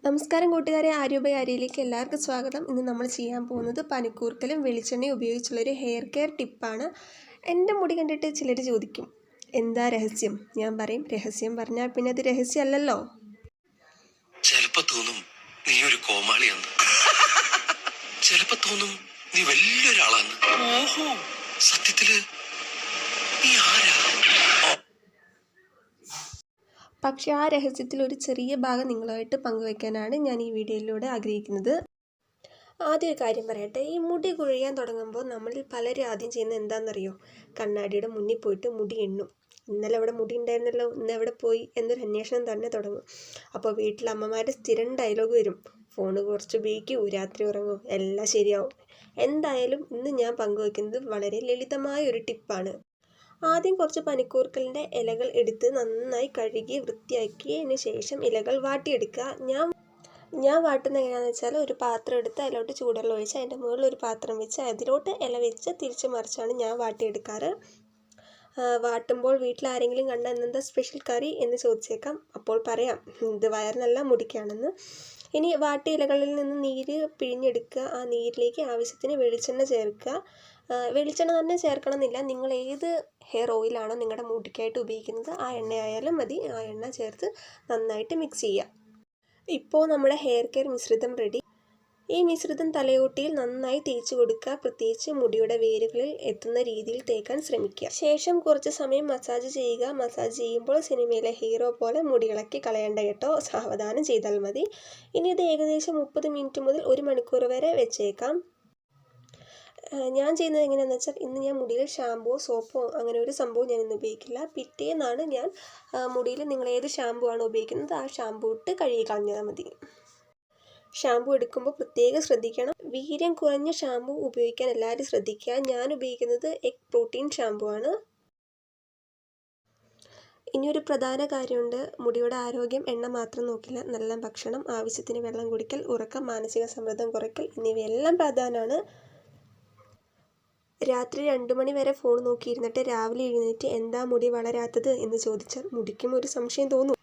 നമസ്കാരം കൂട്ടുകാരെ, ആരോഗ്യകാരിയിലേക്ക് എല്ലാവർക്കും സ്വാഗതം. ഇന്ന് നമ്മൾ ചെയ്യാൻ പോകുന്നത് പനിക്കൂർക്കലും വെളിച്ചെണ്ണയും ഉപയോഗിച്ചുള്ളൊരു ഹെയർ കെയർ ടിപ്പാണ്. എൻ്റെ മുടി കണ്ടിട്ട് ചിലർ ചോദിക്കും, എന്താ രഹസ്യം? ഞാൻ പറയും, രഹസ്യം പറഞ്ഞാൽ പിന്നെ അത് രഹസ്യമല്ലല്ലോ. ചിലപ്പോ തോന്നും നീ ഒരു കോമാളിയാന്ന്, ചിലപ്പോ തോന്നും നീ വലിയൊരാളാന്ന്. ഓഹോ, സത്യത്തില് നീ ആരാ? പക്ഷേ ആ രഹസ്യത്തിൽ ഒരു ചെറിയ ഭാഗം നിങ്ങളുമായിട്ട് പങ്കുവയ്ക്കാനാണ് ഞാൻ ഈ വീഡിയോയിലൂടെ ആഗ്രഹിക്കുന്നത്. ആദ്യം ഒരു കാര്യം പറയട്ടെ, ഈ മുടി കൊഴിയാൻ തുടങ്ങുമ്പോൾ നമ്മളിൽ പലരും ആദ്യം ചെയ്യുന്നത് എന്താണെന്നറിയോ? കണ്ണാടിയുടെ മുന്നിൽ പോയിട്ട് മുടി എണ്ണും. ഇന്നലെ അവിടെ മുടി ഉണ്ടായിരുന്നല്ലോ, ഇന്ന് എവിടെ പോയി എന്നൊരു അന്വേഷണം തന്നെ തുടങ്ങും. അപ്പോൾ വീട്ടിൽ അമ്മമാരുടെ സ്ഥിരം ഡയലോഗ് വരും, ഫോണ് കുറച്ച് ഉപയോഗിക്കൂ, രാത്രി ഉറങ്ങൂ, എല്ലാം ശരിയാവും. എന്തായാലും ഇന്ന് ഞാൻ പങ്കുവയ്ക്കുന്നത് വളരെ ലളിതമായ ഒരു ടിപ്പാണ്. ആദ്യം കുറച്ച് പനിക്കൂർക്കലിൻ്റെ ഇലകൾ എടുത്ത് നന്നായി കഴുകി വൃത്തിയാക്കിയതിന് ശേഷം ഇലകൾ വാട്ടിയെടുക്കുക. ഞാൻ വാട്ടുന്നത് എങ്ങനെയാണെന്ന് വെച്ചാൽ, ഒരു പാത്രം എടുത്ത് അതിലോട്ട് ചൂടുവെള്ളം ഒഴിച്ച് അതിൻ്റെ മുകളിൽ ഒരു പാത്രം വെച്ച് അതിലോട്ട് ഇല വെച്ച് തിരിച്ച് മറിച്ചാണ് ഞാൻ വാട്ടിയെടുക്കാറ്. വാട്ടുമ്പോൾ വീട്ടിൽ ആരെങ്കിലും കണ്ടാൽ ഇന്നെന്താ സ്പെഷ്യൽ കറി എന്ന് ചോദിച്ചേക്കാം. അപ്പോൾ പറയാം, ഇത് വയറിനല്ല മുടിക്കാണെന്ന്. ഇനി വാട്ടിയ ഇലകളിൽ നിന്ന് നീര് പിഴിഞ്ഞെടുക്കുക. ആ നീരിലേക്ക് ആവശ്യത്തിന് വെളിച്ചെണ്ണ ചേർക്കുക. വെളിച്ചെണ്ണ തന്നെ ചേർക്കണമെന്നില്ല, നിങ്ങൾ ഏത് ഹെയർ ഓയിലാണോ നിങ്ങളുടെ മുടിക്കായിട്ട് ഉപയോഗിക്കുന്നത് ആ എണ്ണയായാലും മതി. ആ എണ്ണ ചേർത്ത് നന്നായിട്ട് മിക്സ് ചെയ്യുക. ഇപ്പോൾ നമ്മുടെ ഹെയർ കെയർ മിശ്രിതം റെഡി. ഈ മിശ്രിതം തലയോട്ടിയിൽ നന്നായി തേച്ച് കൊടുക്കുക. പ്രത്യേകിച്ച് മുടിയുടെ വേരുകളിൽ എത്തുന്ന രീതിയിൽ തേക്കാൻ ശ്രമിക്കുക. ശേഷം കുറച്ച് സമയം മസാജ് ചെയ്യുക. മസാജ് ചെയ്യുമ്പോൾ സിനിമയിലെ ഹീറോ പോലെ മുടി ഇളക്കി കളയേണ്ട കേട്ടോ, സാവധാനം ചെയ്താൽ മതി. ഇനി ഇത് ഏകദേശം 30 മിനിറ്റ് മുതൽ 1 മണിക്കൂർ വരെ വെച്ചേക്കാം. ഞാൻ ചെയ്യുന്നത് എങ്ങനെയാണെന്ന് വെച്ചാൽ, ഇന്ന് ഞാൻ മുടിയിൽ ഷാമ്പുവോ സോപ്പോ അങ്ങനെ ഒരു സംഭവം ഞാൻ ഇന്ന് ഉപയോഗിക്കില്ല. പിറ്റേന്നാണ് ഞാൻ മുടിയിൽ നിങ്ങൾ ഏത് ഷാമ്പു ആണോ ഉപയോഗിക്കുന്നത് ആ ഷാമ്പു ഇട്ട് കഴുകി കളഞ്ഞാൽ മതി. ഷാമ്പു എടുക്കുമ്പോൾ പ്രത്യേകം ശ്രദ്ധിക്കണം. വീര്യം കുറഞ്ഞ ഷാമ്പു ഉപയോഗിക്കാൻ എല്ലാവരും ശ്രദ്ധിക്കുക. ഞാൻ ഉപയോഗിക്കുന്നത് എഗ് പ്രോട്ടീൻ ഷാമ്പു ആണ്. ഇനിയൊരു പ്രധാന കാര്യമുണ്ട്, മുടിയുടെ ആരോഗ്യം എണ്ണ മാത്രം നോക്കില്ല, നല്ല ഭക്ഷണം, ആവശ്യത്തിന് വെള്ളം കുടിക്കൽ, ഉറക്കം, മാനസിക സമ്മർദ്ദം കുറയ്ക്കൽ എന്നിവയെല്ലാം പ്രധാനമാണ്. രാത്രി 2 മണി വരെ ഫോൺ നോക്കിയിരുന്നിട്ട് രാവിലെ എഴുന്നേറ്റ് എന്താ മുടി വളരാത്തത് എന്ന് ചോദിച്ചാൽ മുടിക്കും ഒരു സംശയം തോന്നും.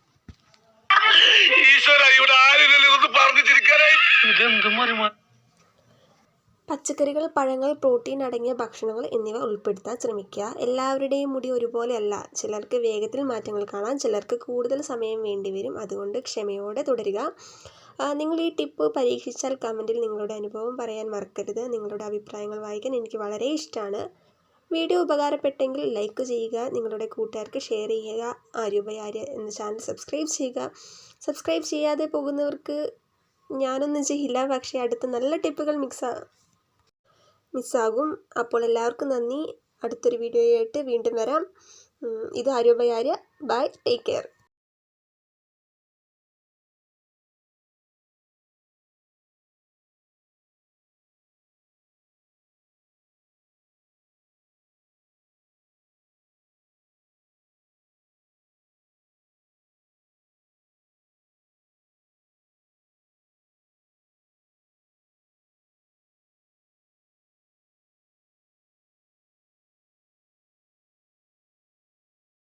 പച്ചക്കറികൾ, പഴങ്ങൾ, പ്രോട്ടീൻ അടങ്ങിയ ഭക്ഷണങ്ങൾ എന്നിവ ഉൾപ്പെടുത്താൻ ശ്രമിക്കുക. എല്ലാവരുടെയും മുടി ഒരുപോലെയല്ല. ചിലർക്ക് വേഗത്തിൽ മാറ്റങ്ങൾ കാണാം, ചിലർക്ക് കൂടുതൽ സമയം വേണ്ടിവരും. അതുകൊണ്ട് ക്ഷമയോടെ തുടരുക. നിങ്ങൾ ഈ ടിപ്പ് പരീക്ഷിച്ചാൽ കമൻറ്റിൽ നിങ്ങളുടെ അനുഭവം പറയാൻ മറക്കരുത്. നിങ്ങളുടെ അഭിപ്രായങ്ങൾ വായിക്കാൻ എനിക്ക് വളരെ ഇഷ്ടമാണ്. വീഡിയോ ഉപകാരപ്പെട്ടെങ്കിൽ ലൈക്ക് ചെയ്യുക, നിങ്ങളുടെ കൂട്ടുകാർക്ക് ഷെയർ ചെയ്യുക. ആര്യ എന്ന ചാനൽ സബ്സ്ക്രൈബ് ചെയ്യുക. സബ്സ്ക്രൈബ് ചെയ്യാതെ പോകുന്നവർക്ക് ഞാനൊന്നും ചെയ്യില്ല, പക്ഷേ അടുത്ത നല്ല ടിപ്പുകൾ മിസ്സാകും. അപ്പോൾ എല്ലാവർക്കും നന്ദി. അടുത്തൊരു വീഡിയോയായിട്ട് വീണ്ടും വരാം. ഇത് ആര്യ. By, take care.